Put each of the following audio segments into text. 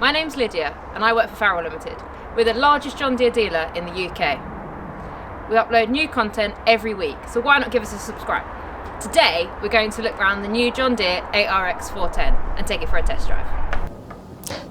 My name's Lydia and I work for Farol Ltd. We're the largest John Deere dealer in the UK. We upload new content every week, so why not give us a subscribe? Today we're going to look around the new John Deere 8RX 410 and take it for a test drive.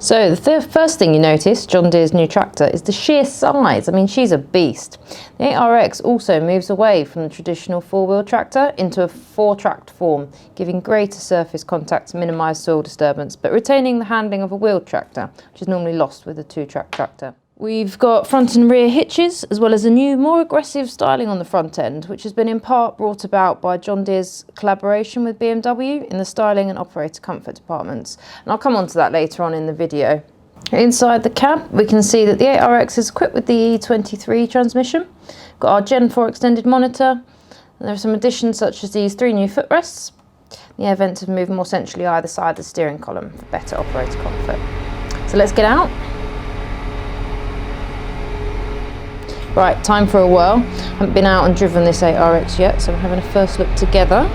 So the first thing you notice, John Deere's new tractor, is the sheer size. I mean, she's a beast. The 8RX also moves away from the traditional four-wheel tractor into a four-tracked form, giving greater surface contact to minimise soil disturbance, but retaining the handling of a wheeled tractor, which is normally lost with a two-track tractor. We've got front and rear hitches, as well as a new, more aggressive styling on the front end, which has been in part brought about by John Deere's collaboration with BMW in the styling and operator comfort departments. And I'll come on to that later on in the video. Inside the cab, we can see that the 8RX is equipped with the E23 transmission. We've got our Gen 4 extended monitor. And there are some additions such as these three new footrests. The air vents have moved more centrally either side of the steering column for better operator comfort. So let's get out. Right, time for a whirl. I haven't been out and driven this 8RX yet, so we're having a first look together.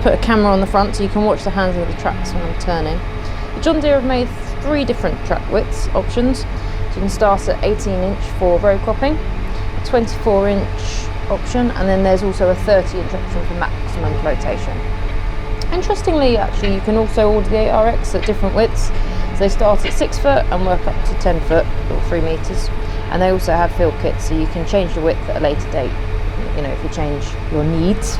Put a camera on the front so you can watch the handling of the tracks when I'm turning. The John Deere have made three different track widths options. So you can start at 18-inch for road cropping, a 24-inch option, and then there's also a 30-inch option for maximum flotation. Interestingly, actually, you can also order the 8RX at different widths. So they start at 6 foot and work up to 10 foot, or 3 meters. And they also have field kits, so you can change the width at a later date, you know, if you change your needs.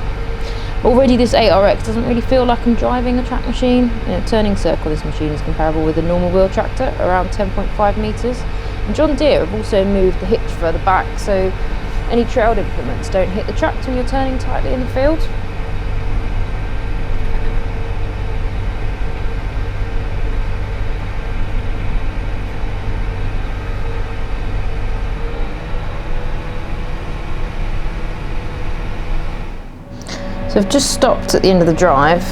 Already this 8RX doesn't really feel like I'm driving a track machine. You know, turning circle this machine is comparable with a normal wheel tractor, around 10.5 metres. And John Deere have also moved the hitch further back, so any trailed implements don't hit the tractor when you're turning tightly in the field. So I've just stopped at the end of the drive.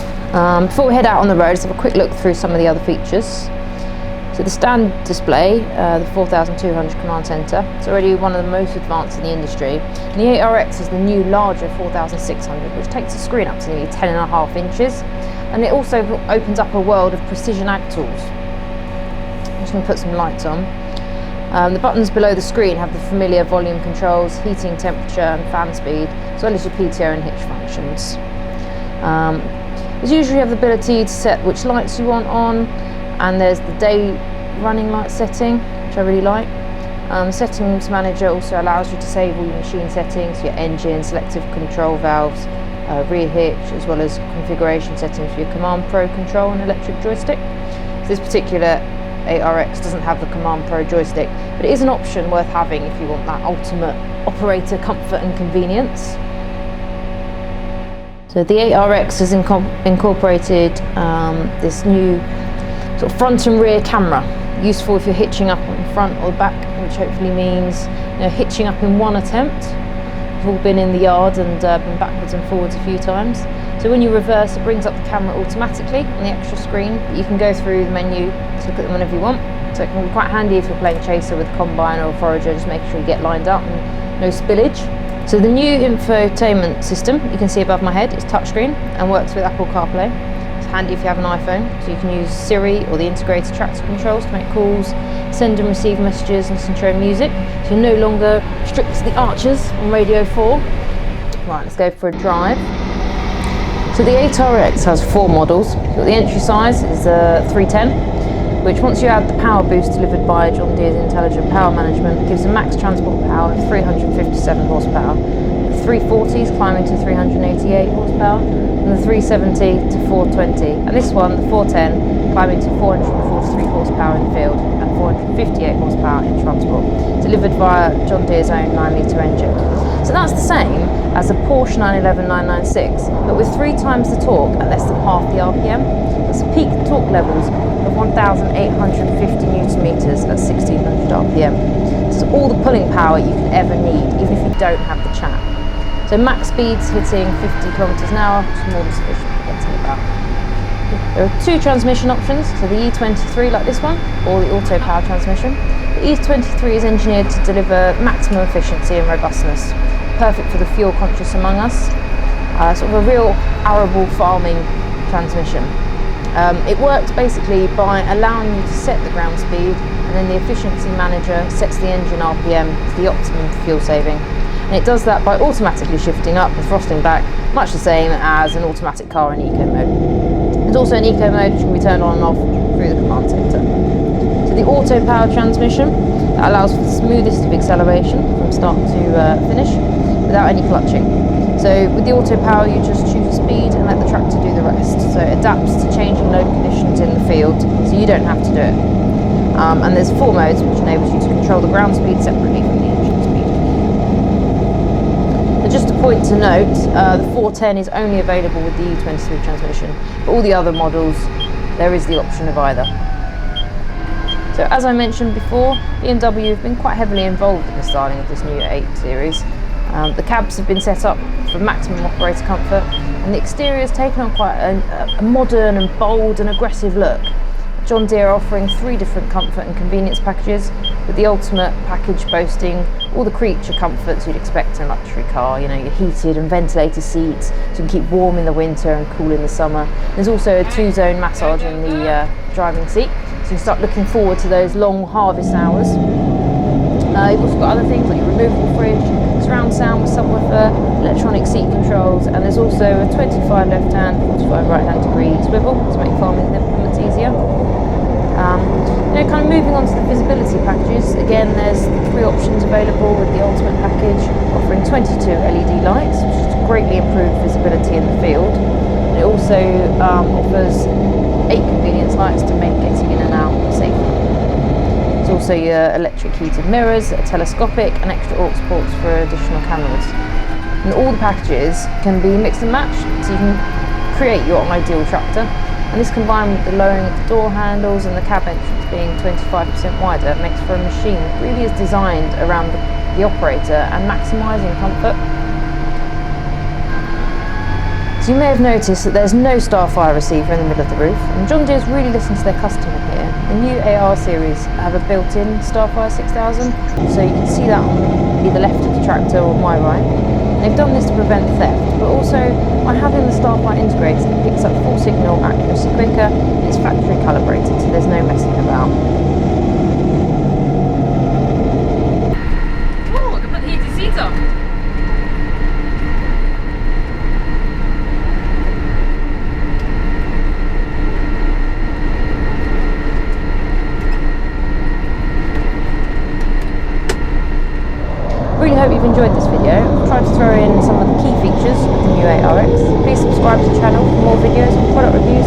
Before we head out on the road, let's have a quick look through some of the other features. So the stand display, the 4200 command centre, it's already one of the most advanced in the industry. And the 8RX is the new larger 4600, which takes the screen up to nearly 10.5 inches. And it also opens up a world of precision ag tools. I'm just going to put some lights on. The buttons below the screen have the familiar volume controls, heating, temperature and fan speed, as well as your PTO and hitch functions. As usual, you have the ability to set which lights you want on, and there's the day running light setting, which I really like. Settings Manager also allows you to save all your machine settings, your engine, selective control valves, rear hitch, as well as configuration settings for your Command Pro control and electric joystick. So this particular 8RX doesn't have the Command Pro joystick, but it is an option worth having if you want that ultimate operator comfort and convenience. So the 8RX has incorporated this new sort of front and rear camera, useful if you're hitching up on the front or the back, which hopefully means, you know, hitching up in one attempt. We've all been in the yard and been backwards and forwards a few times. So when you reverse, it brings up the camera automatically on the extra screen. You can go through the menu to look at them whenever you want. So it can be quite handy if you're playing chaser with a combine or a forager, just making sure you get lined up and no spillage. So the new infotainment system, you can see above my head, is touchscreen and works with Apple CarPlay. It's handy if you have an iPhone, so you can use Siri or the integrated tractor controls to make calls, send and receive messages and listen to your own music. So you're no longer strict to the Archers on Radio 4. Right, let's go for a drive. So the 8RX has 4 models. So the entry size is 310, which once you add the power boost delivered by John Deere's intelligent power management, gives a max transport power of 357 horsepower. The 340s climbing to 388 horsepower, and the 370 to 420. And this one, the 410, climbing to 443 horsepower in the field and 458 horsepower in transport, delivered via John Deere's own 9-litre engine. So that's the same as the Porsche 911 996, but with 3 times the torque at less than half the RPM. That's peak torque levels of 1,850 Newton meters at 1,600 RPM. This is all the pulling power you could ever need, even if you don't have the chat. So max speeds hitting 50 kilometers an hour, which is more than sufficient for getting about. There are 2 transmission options, so the E23 like this one, or the auto power transmission. The E23 is engineered to deliver maximum efficiency and robustness, perfect for the fuel conscious among us. Sort of a real arable farming transmission. It works basically by allowing you to set the ground speed, and then the efficiency manager sets the engine RPM to the optimum for fuel saving. And it does that by automatically shifting up and throttling back, much the same as an automatic car in eco mode. There's also an eco mode which can be turned on and off through the command centre. So the auto power transmission, that allows for the smoothest of acceleration from start to finish without any clutching. So with the auto power, you just choose a speed and let the tractor do the rest. So it adapts to changing load conditions in the field, so you don't have to do it. And there's 4 modes which enables you to control the ground speed separately from the engine speed. And just a point to note, the 410 is only available with the E23 transmission. For all the other models, there is the option of either. So as I mentioned before, BMW have been quite heavily involved in the styling of this new 8 Series. The cabs have been set up for maximum operator comfort, and the exterior has taken on quite a modern and bold and aggressive look. John Deere are offering 3 different comfort and convenience packages, with the ultimate package boasting all the creature comforts you'd expect in a luxury car. You know, your heated and ventilated seats, so you can keep warm in the winter and cool in the summer. There's also a 2-zone massage in the driving seat, so you can start looking forward to those long harvest hours. You've also got other things like your removable fridge, surround sound with subwoofer, electronic seat controls, and there's also a 25 left hand, 45 right hand degree swivel to make farming implements easier. Kind of moving on to the visibility packages, again there's 3 options available with the ultimate package, offering 22 LED lights, which is greatly improved visibility in the field. It also offers 8 convenience lights to make getting in and out safer. There's also your electric heated mirrors, telescopic, and extra aux ports for additional cameras. And all the packages can be mixed and matched, so you can create your ideal tractor. And this, combined with the lowering of the door handles and the cab entrance being 25% wider, makes for a machine that really is designed around the operator and maximising comfort. So you may have noticed that there's no Starfire receiver in the middle of the roof, and John Deere's really listened to their customer here. The new 8R series have a built-in Starfire 6000, so you can see that on either left of the tractor or my right. They've done this to prevent theft, but also by having the Starfire integrated, it picks up full signal accuracy quicker, and it's factory calibrated, so there's no messing about. Oh, I can put the heated seats on. Really hope you've enjoyed this video. I've tried to throw in some of the key features of the new 8RX. Please subscribe to the channel for more videos, product reviews